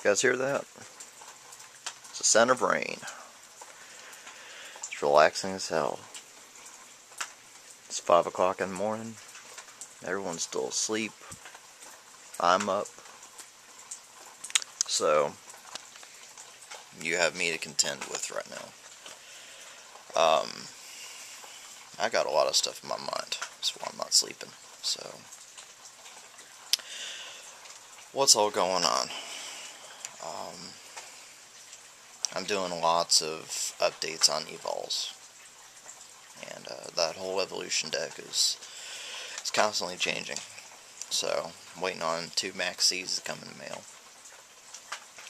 You guys hear that? It's the sound of rain. It's relaxing as hell. It's 5 o'clock in the morning. Everyone's still asleep. I'm up. So, you have me to contend with right now. I got a lot of stuff in my mind. That's why I'm not sleeping. So, what's all going on? I'm doing lots of updates on evols, and that whole evolution deck is constantly changing. So I'm waiting on 2 Max C's to come in the mail,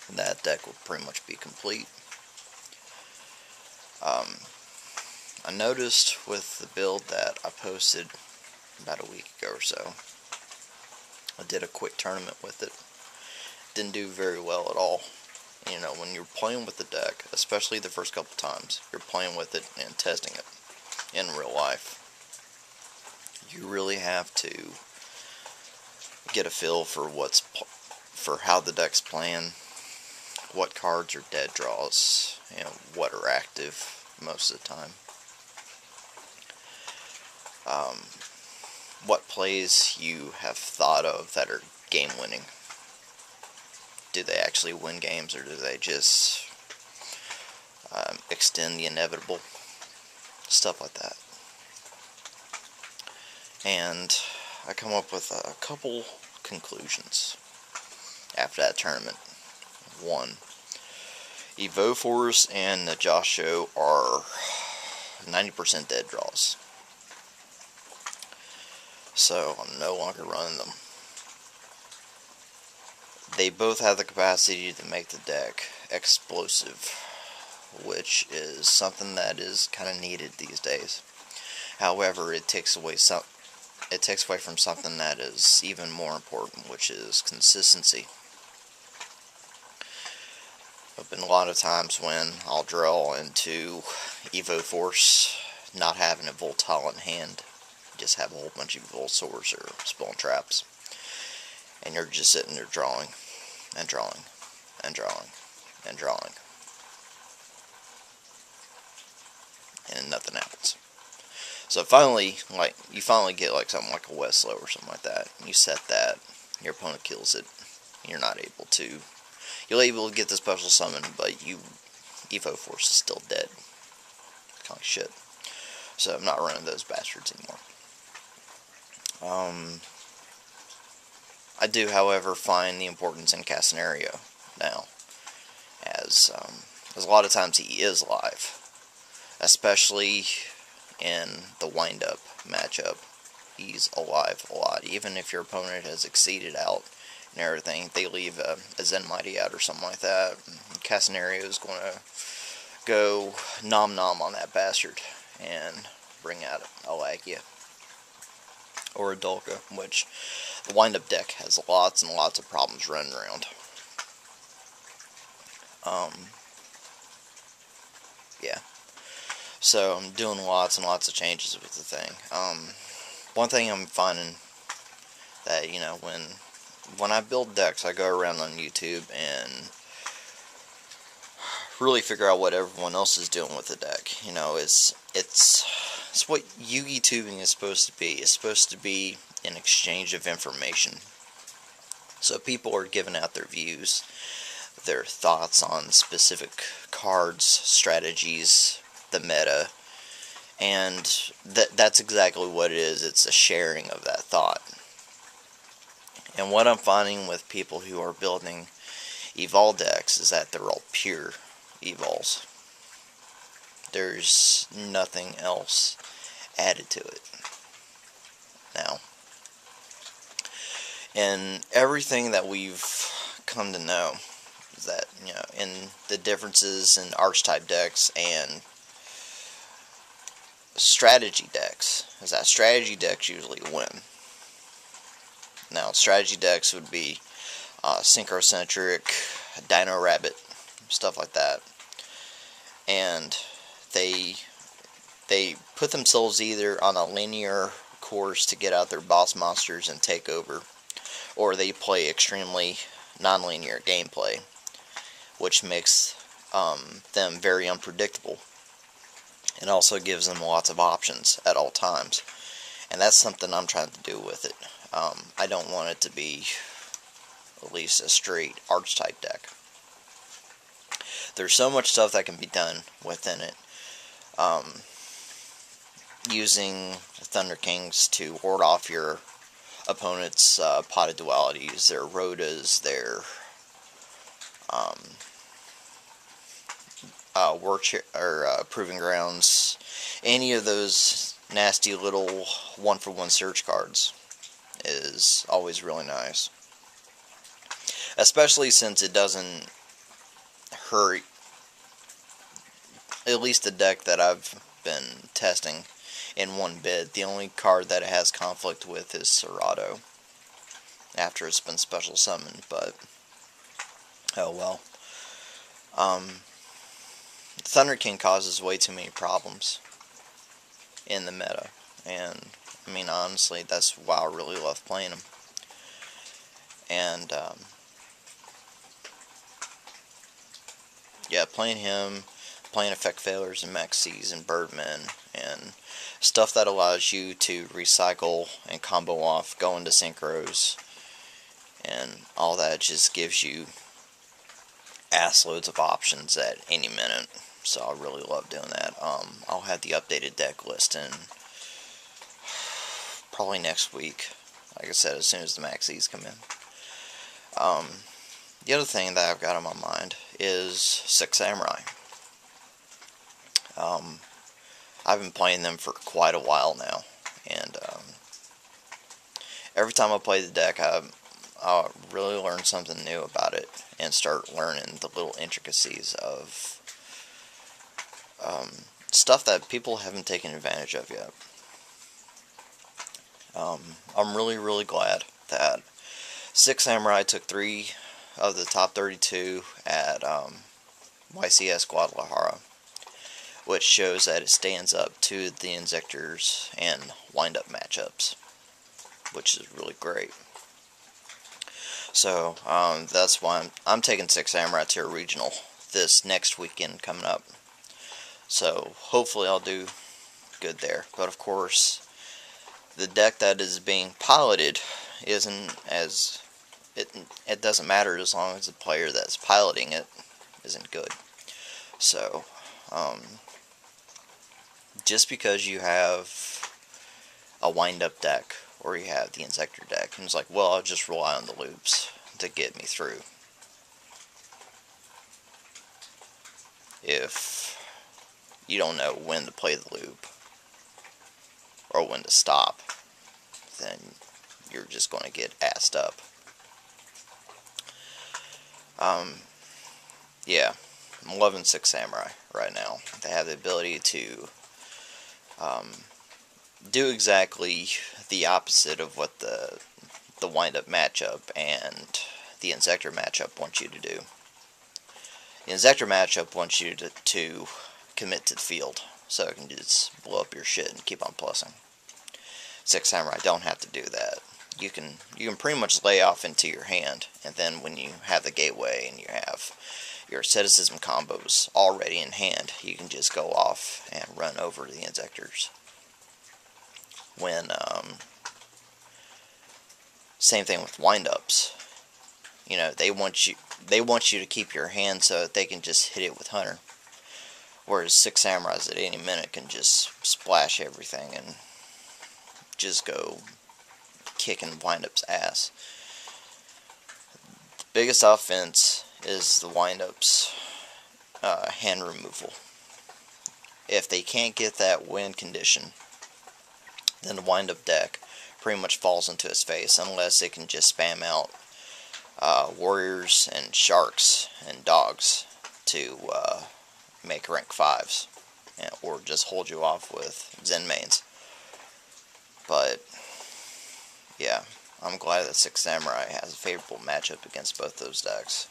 and that deck will pretty much be complete. I noticed with the build that I posted about a week ago or so, I did a quick tournament with it. Didn't do very well at all. You know, when you're playing with the deck, especially the first couple times, you're playing with it and testing it in real life, you really have to get a feel for how the deck's playing, what cards are dead draws, you know, what are active most of the time, what plays you have thought of that are game winning. Do they actually win games, or do they just extend the inevitable? Stuff like that. And I come up with a couple conclusions after that tournament. 1, Vulturous and the Josh Show are 90% dead draws. So I'm no longer running them. They both have the capacity to make the deck explosive, which is something that is kind of needed these days. However, it takes away from something that is even more important, which is consistency. There have been a lot of times when I'll draw into Evo Force not having a Voltile in hand, just have a whole bunch of Vulturous or Spawn Traps, and you're just sitting there drawing and drawing and drawing and drawing, and nothing happens. So finally, you finally get something like a Westlow or something like that, and you set that, your opponent kills it, and you're not able to. You're able to get the special summon, but Evo Force is still dead. Kind of shit. So I'm not running those bastards anymore. I do, however, find the importance in Casenario now, as a lot of times he is live, especially in the wind-up matchup. He's alive a lot. Even if your opponent has exceeded out and everything, they leave a Zen Mighty out or something like that, Casenario is going to go nom-nom on that bastard and bring out a Lagia or a Dolka, which the wind-up deck has lots and lots of problems running around. Yeah. So I'm doing lots and lots of changes with the thing. One thing I'm finding that, you know, when I build decks, I go around on YouTube and really figure out what everyone else is doing with the deck. You know, it's what Yugi tubing is supposed to be. It's supposed to be an exchange of information. So people are giving out their views, their thoughts on specific cards, strategies, the meta, and that's exactly what it is. It's a sharing of that thought. And what I'm finding with people who are building Evol decks is that they're all pure Evols. There's nothing else added to it. Now, and everything that we've come to know is that, you know, in the differences in archetype decks and strategy decks, is that strategy decks usually win. Now, strategy decks would be Synchrocentric, Dino Rabbit, stuff like that. And they put themselves either on a linear course to get out their boss monsters and take over, or they play extremely non-linear gameplay which makes them very unpredictable. It also gives them lots of options at all times, and that's something I'm trying to do with it. I don't want it to be at least a straight archetype deck. There's so much stuff that can be done within it. Using Thunder Kings to ward off your opponent's potted dualities, their Rhodas, their Proving Grounds, any of those nasty little 1-for-1 search cards is always really nice. Especially since it doesn't hurt, at least the deck that I've been testing, in one bid. The only card that it has conflict with is Serato, after it's been special summoned, but oh well. Thunder King causes way too many problems in the meta, and I mean, honestly, that's why I really love playing him. And yeah, playing him, playing Effect Failures and Maxis and Birdmen, and stuff that allows you to recycle and combo off, go into synchros, and all that just gives you ass loads of options at any minute. So I really love doing that. I'll have the updated deck list in probably next week. Like I said, as soon as the Maxis come in. The other thing that I've got on my mind is Six Samurai. I've been playing them for quite a while now, and every time I play the deck, I really learn something new about it and start learning the little intricacies of stuff that people haven't taken advantage of yet. I'm really glad that Six Samurai took 3 of the top 32 at YCS Guadalajara, which shows that it stands up to the Inzectors and wind-up matchups, which is really great. So that's why I'm taking Six Samurai to a regional this next weekend coming up. So hopefully I'll do good there. But of course, the deck that is being piloted isn't as it doesn't matter as long as the player that's piloting it isn't good. So just because you have a wind-up deck or you have the Inzector deck, and it's like, well, I'll just rely on the loops to get me through. If you don't know when to play the loop or when to stop, then you're just going to get assed up. Yeah, I'm loving Six Samurai right now. They have the ability to do exactly the opposite of what the wind-up matchup and the Inzector matchup wants you to do. The Inzector matchup wants you to commit to the field, so it can just blow up your shit and keep on plussing. Six Samurai don't have to do that. You can pretty much lay off into your hand, and then when you have the gateway and you have your asceticism combos already in hand, you can just go off and run over the Inzectors. When same thing with wind-ups. You know, they want you to keep your hand so that they can just hit it with Hunter. Whereas Six Samurais at any minute can just splash everything and just go kicking wind-up's ass. The biggest offense is the wind-up's hand removal. If they can't get that win condition, then the wind-up deck pretty much falls into his face, unless it can just spam out warriors and sharks and dogs to make rank 5s, or just hold you off with Zen mains. But yeah, I'm glad that Six Samurai has a favorable matchup against both those decks.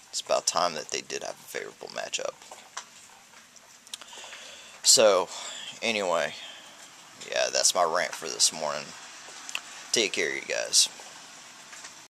It's about time that they did have a favorable matchup. So anyway, yeah, that's my rant for this morning. Take care, you guys.